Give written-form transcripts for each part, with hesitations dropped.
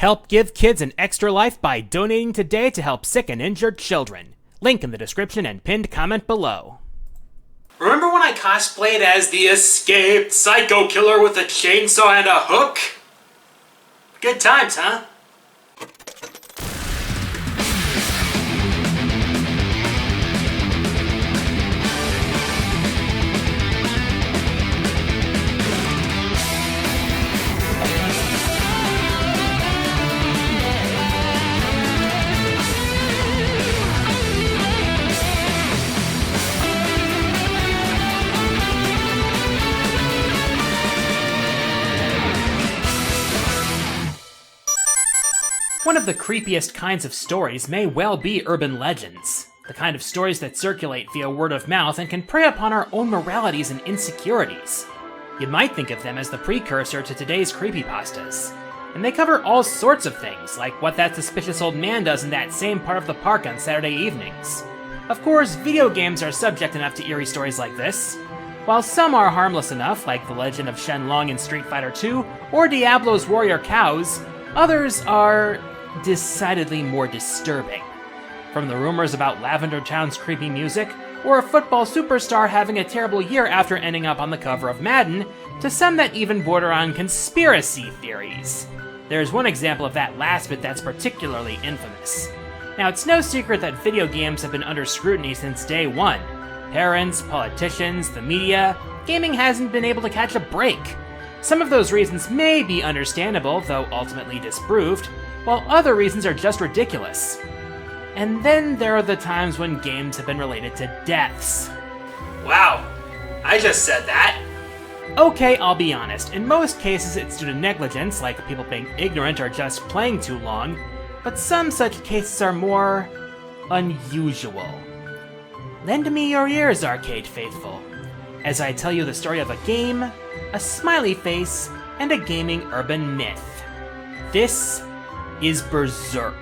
Help give kids an extra life by donating today to help sick and injured children. Link in the description and pinned comment below. Remember when I cosplayed as the escaped psycho killer with a chainsaw and a hook? Good times, huh? One of the creepiest kinds of stories may well be urban legends. The kind of stories that circulate via word of mouth and can prey upon our own moralities and insecurities. You might think of them as the precursor to today's creepypastas. And they cover all sorts of things, like what that suspicious old man does in that same part of the park on Saturday evenings. Of course, video games are subject enough to eerie stories like this. While some are harmless enough, like the legend of Shenlong in Street Fighter II, or Diablo's warrior cows, others are decidedly more disturbing. From the rumors about Lavender Town's creepy music, or a football superstar having a terrible year after ending up on the cover of Madden, to some that even border on conspiracy theories. There's one example of that last bit that's particularly infamous. Now, it's no secret that video games have been under scrutiny since day one. Parents, politicians, the media, gaming hasn't been able to catch a break. Some of those reasons may be understandable, though ultimately disproved, while other reasons are just ridiculous. And then there are the times when games have been related to deaths. Wow, I just said that. Okay, I'll be honest, in most cases it's due to negligence, like people being ignorant or just playing too long, but some such cases are more unusual. Lend me your ears, arcade faithful, as I tell you the story of a game, a smiley face, and a gaming urban myth. This is Berzerk.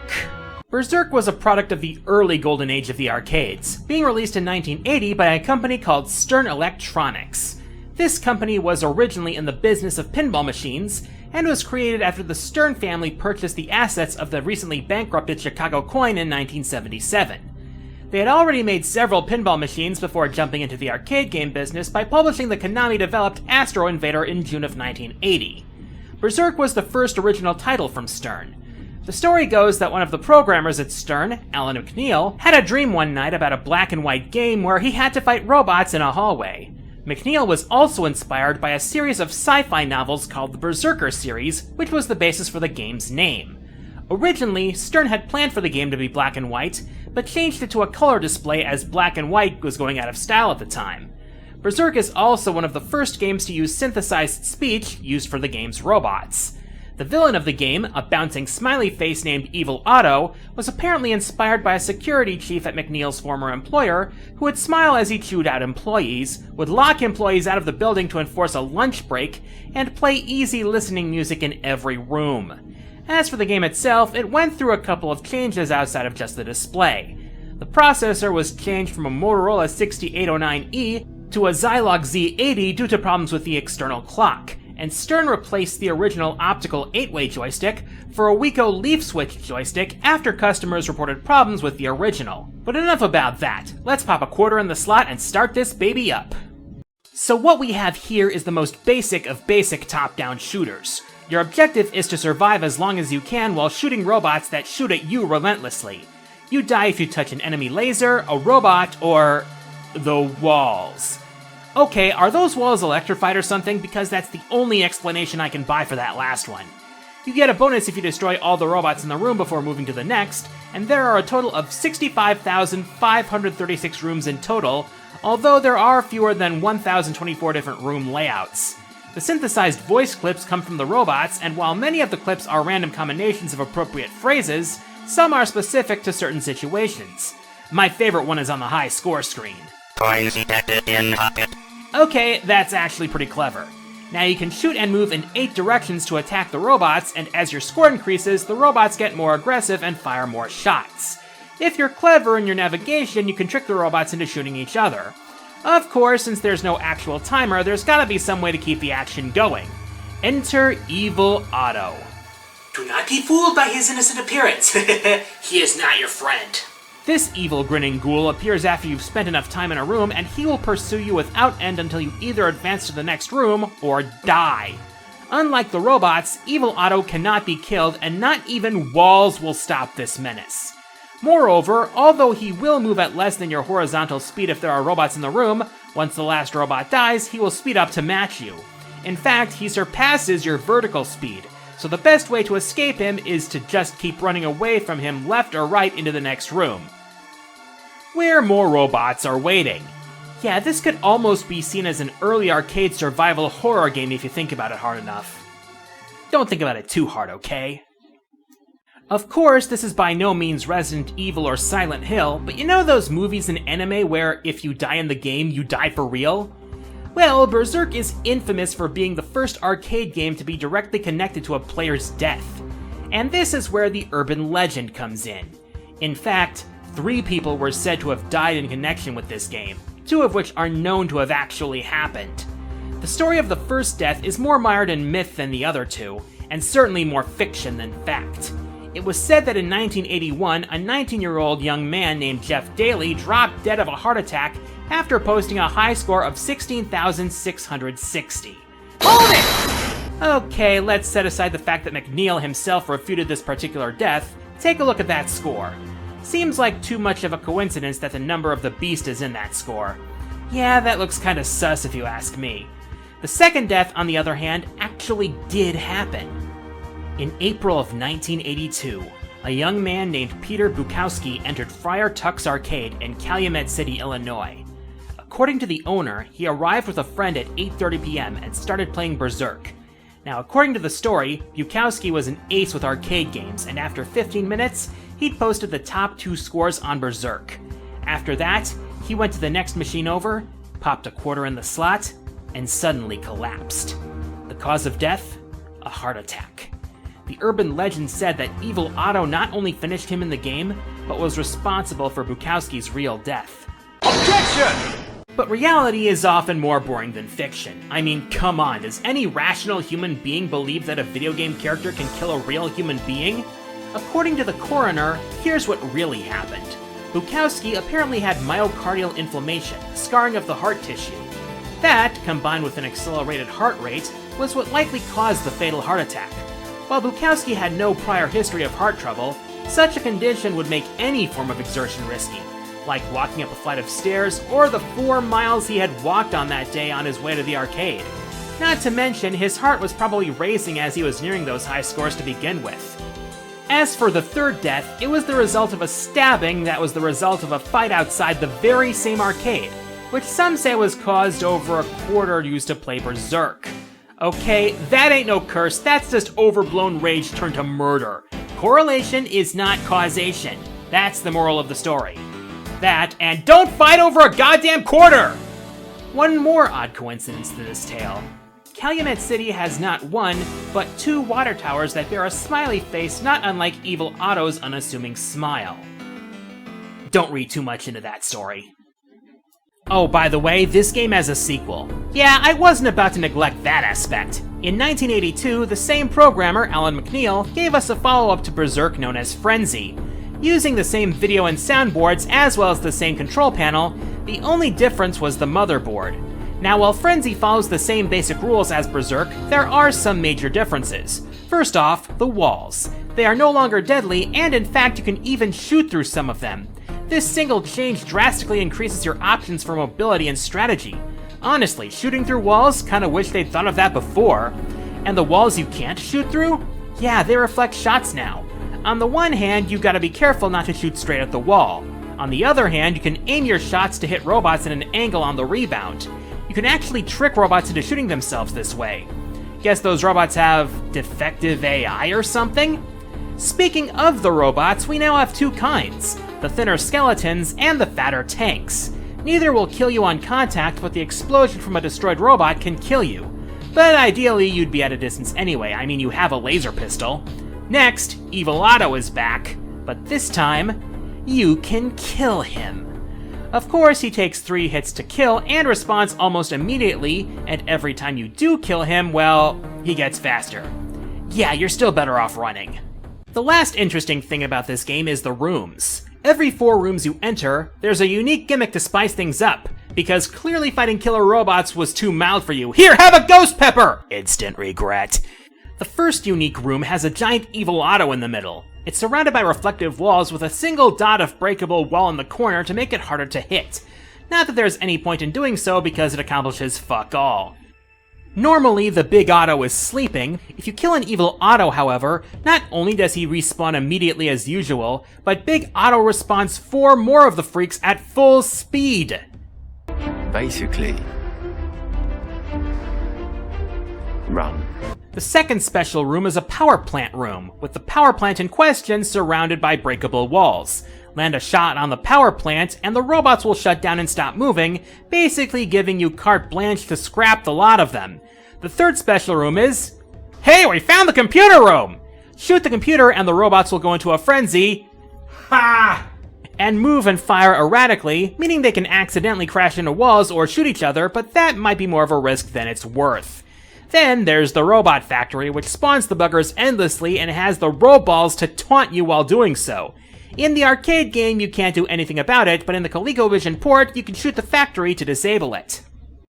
Berzerk was a product of the early golden age of the arcades, being released in 1980 by a company called Stern Electronics. This company was originally in the business of pinball machines, and was created after the Stern family purchased the assets of the recently bankrupted Chicago Coin in 1977. They had already made several pinball machines before jumping into the arcade game business by publishing the Konami-developed Astro Invader in June of 1980. Berzerk was the first original title from Stern. The story goes that one of the programmers at Stern, Alan McNeil, had a dream one night about a black and white game where he had to fight robots in a hallway. McNeil was also inspired by a series of sci-fi novels called the Berzerker series, which was the basis for the game's name. Originally, Stern had planned for the game to be black and white, but changed it to a color display as black and white was going out of style at the time. Berzerk is also one of the first games to use synthesized speech used for the game's robots. The villain of the game, a bouncing smiley face named Evil Otto, was apparently inspired by a security chief at McNeil's former employer, who would smile as he chewed out employees, would lock employees out of the building to enforce a lunch break, and play easy listening music in every room. As for the game itself, it went through a couple of changes outside of just the display. The processor was changed from a Motorola 6809E to a Zilog Z80 due to problems with the external clock, and Stern replaced the original optical 8-way joystick for a Wiko leaf switch joystick after customers reported problems with the original. But enough about that. Let's pop a quarter in the slot and start this baby up. So what we have here is the most basic of basic top-down shooters. Your objective is to survive as long as you can while shooting robots that shoot at you relentlessly. You die if you touch an enemy laser, a robot, or the walls. Okay, are those walls electrified or something? Because that's the only explanation I can buy for that last one. You get a bonus if you destroy all the robots in the room before moving to the next, and there are a total of 65,536 rooms in total, although there are fewer than 1,024 different room layouts. The synthesized voice clips come from the robots, and while many of the clips are random combinations of appropriate phrases, some are specific to certain situations. My favorite one is on the high score screen. Coins detected in pocket. Okay, that's actually pretty clever. Now you can shoot and move in 8 directions to attack the robots, and as your score increases, the robots get more aggressive and fire more shots. If you're clever in your navigation, you can trick the robots into shooting each other. Of course, since there's no actual timer, there's gotta be some way to keep the action going. Enter Evil Otto. Do not be fooled by his innocent appearance. He is not your friend. This evil grinning ghoul appears after you've spent enough time in a room, and he will pursue you without end until you either advance to the next room or die. Unlike the robots, Evil Otto cannot be killed, and not even walls will stop this menace. Moreover, although he will move at less than your horizontal speed if there are robots in the room, once the last robot dies, he will speed up to match you. In fact, he surpasses your vertical speed, so the best way to escape him is to just keep running away from him left or right into the next room, where more robots are waiting. Yeah, this could almost be seen as an early arcade survival horror game if you think about it hard enough. Don't think about it too hard, okay? Of course, this is by no means Resident Evil or Silent Hill, but you know those movies and anime where if you die in the game, you die for real? Well, Berzerk is infamous for being the first arcade game to be directly connected to a player's death. And this is where the urban legend comes in. In fact, 3 people were said to have died in connection with this game, 2 of which are known to have actually happened. The story of the first death is more mired in myth than the other 2, and certainly more fiction than fact. It was said that in 1981, a 19-year-old young man named Jeff Daly dropped dead of a heart attack after posting a high score of 16,660. Hold it! Okay, let's set aside the fact that McNeil himself refuted this particular death. Take a look at that score. Seems like too much of a coincidence that the number of the beast is in that score. Yeah, that looks kinda sus if you ask me. The second death, on the other hand, actually did happen. In April of 1982, a young man named Peter Bukowski entered Friar Tuck's Arcade in Calumet City, Illinois. According to the owner, he arrived with a friend at 8:30 p.m. and started playing Berzerk. Now, according to the story, Bukowski was an ace with arcade games, and after 15 minutes, he'd posted the top 2 scores on Berzerk. After that, he went to the next machine over, popped a quarter in the slot, and suddenly collapsed. The cause of death? A heart attack. The urban legend said that Evil Otto not only finished him in the game, but was responsible for Bukowski's real death. Objection! But reality is often more boring than fiction. I mean, come on, does any rational human being believe that a video game character can kill a real human being? According to the coroner, here's what really happened. Bukowski apparently had myocardial inflammation, scarring of the heart tissue. That, combined with an accelerated heart rate, was what likely caused the fatal heart attack. While Bukowski had no prior history of heart trouble, such a condition would make any form of exertion risky, like walking up a flight of stairs or the 4 miles he had walked on that day on his way to the arcade. Not to mention, his heart was probably racing as he was nearing those high scores to begin with. As for the third death, it was the result of a stabbing that was the result of a fight outside the very same arcade, which some say was caused over a quarter used to play Berzerk. Okay, that ain't no curse, that's just overblown rage turned to murder. Correlation is not causation. That's the moral of the story. That, and don't fight over a goddamn quarter! One more odd coincidence to this tale. Calumet City has not 1, but 2 water towers that bear a smiley face not unlike Evil Otto's unassuming smile. Don't read too much into that story. Oh, by the way, this game has a sequel. Yeah, I wasn't about to neglect that aspect. In 1982, the same programmer, Alan McNeil, gave us a follow-up to Berzerk known as Freny. Using the same video and soundboards as well as the same control panel, the only difference was the motherboard. Now, while Freny follows the same basic rules as Berzerk, there are some major differences. First off, the walls. They are no longer deadly, and in fact you can even shoot through some of them. This single change drastically increases your options for mobility and strategy. Honestly, shooting through walls? Kinda wish they'd thought of that before. And the walls you can't shoot through? Yeah, they reflect shots now. On the one hand, you gotta be careful not to shoot straight at the wall. On the other hand, you can aim your shots to hit robots at an angle on the rebound. You can actually trick robots into shooting themselves this way. Guess those robots have defective AI or something? Speaking of the robots, we now have 2 kinds, the thinner skeletons and the fatter tanks. Neither will kill you on contact, but the explosion from a destroyed robot can kill you. But ideally, you'd be at a distance anyway, I mean you have a laser pistol. Next, Evil Otto is back, but this time, you can kill him. Of course, he takes 3 hits to kill and responds almost immediately, and every time you do kill him, well, he gets faster. yeah, you're still better off running. The last interesting thing about this game is the rooms. Every 4 rooms you enter, there's a unique gimmick to spice things up, because clearly fighting killer robots was too mild for you. Here, have a ghost pepper! Instant regret. The first unique room has a giant evil Otto in the middle. It's surrounded by reflective walls with a single dot of breakable wall in the corner to make it harder to hit. Not that there's any point in doing so because it accomplishes fuck all. Normally, the big Otto is sleeping. If you kill an evil Otto, however, not only does he respawn immediately as usual, but Big Otto respawns 4 more of the freaks at full speed. Basically, run. The second special room is a power plant room, with the power plant in question surrounded by breakable walls. Land a shot on the power plant, and the robots will shut down and stop moving, basically giving you carte blanche to scrap the lot of them. The third special room is... Hey, we found the computer room! Shoot the computer and the robots will go into a frenzy. Ha! And move and fire erratically, meaning they can accidentally crash into walls or shoot each other, but that might be more of a risk than it's worth. Then there's the robot factory, which spawns the buggers endlessly and has the roballs to taunt you while doing so. In the arcade game, you can't do anything about it, but in the ColecoVision port, you can shoot the factory to disable it.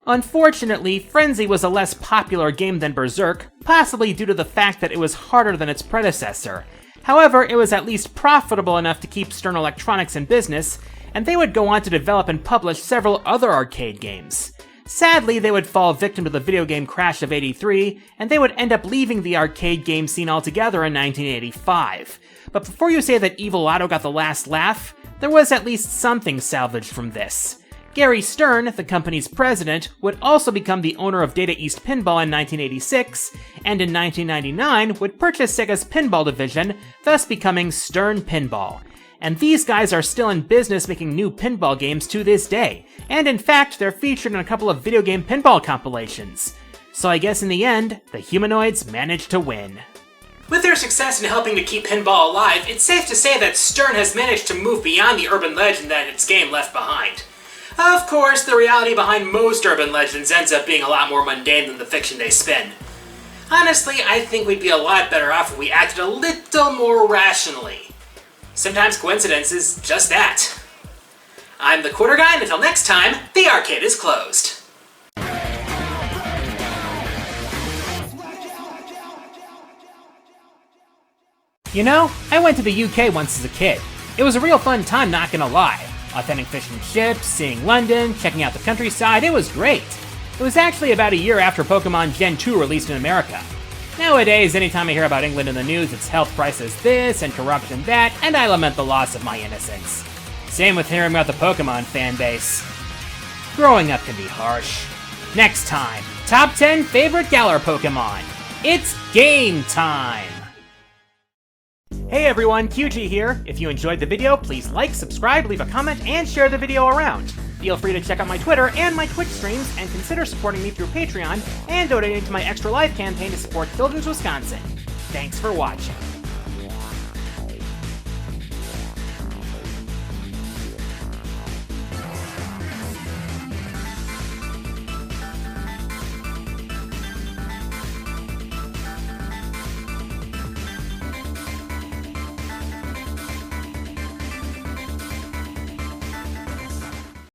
Unfortunately, Frenzy was a less popular game than Berzerk, possibly due to the fact that it was harder than its predecessor. However, it was at least profitable enough to keep Stern Electronics in business, and they would go on to develop and publish several other arcade games. Sadly, they would fall victim to the video game crash of '83, and they would end up leaving the arcade game scene altogether in 1985. But before you say that Evil Otto got the last laugh, there was at least something salvaged from this. Gary Stern, the company's president, would also become the owner of Data East Pinball in 1986, and in 1999 would purchase Sega's pinball division, thus becoming Stern Pinball. And these guys are still in business making new pinball games to this day, and in fact, they're featured in a couple of video game pinball compilations. So I guess in the end, the humanoids managed to win. With their success in helping to keep pinball alive, it's safe to say that Stern has managed to move beyond the urban legend that its game left behind. Of course, the reality behind most urban legends ends up being a lot more mundane than the fiction they spin. Honestly, I think we'd be a lot better off if we acted a little more rationally. Sometimes coincidence is just that. I'm the Quarter Guy, and until next time, the arcade is closed. You know, I went to the UK once as a kid. It was a real fun time, not gonna lie. Authentic fishing ships, seeing London, checking out the countryside, it was great. It was actually about a year after Pokemon Gen 2 released in America. Nowadays, anytime I hear about England in the news, it's health crisis this and corruption that, and I lament the loss of my innocence. Same with hearing about the Pokemon fanbase. Growing up can be harsh. Next time, top 10 favorite Galar Pokemon. It's game time! Hey everyone, QG here. If you enjoyed the video, please like, subscribe, leave a comment, and share the video around. Feel free to check out my Twitter and my Twitch streams, and consider supporting me through Patreon and donating to my Extra Life campaign to support Children's Wisconsin. Thanks for watching.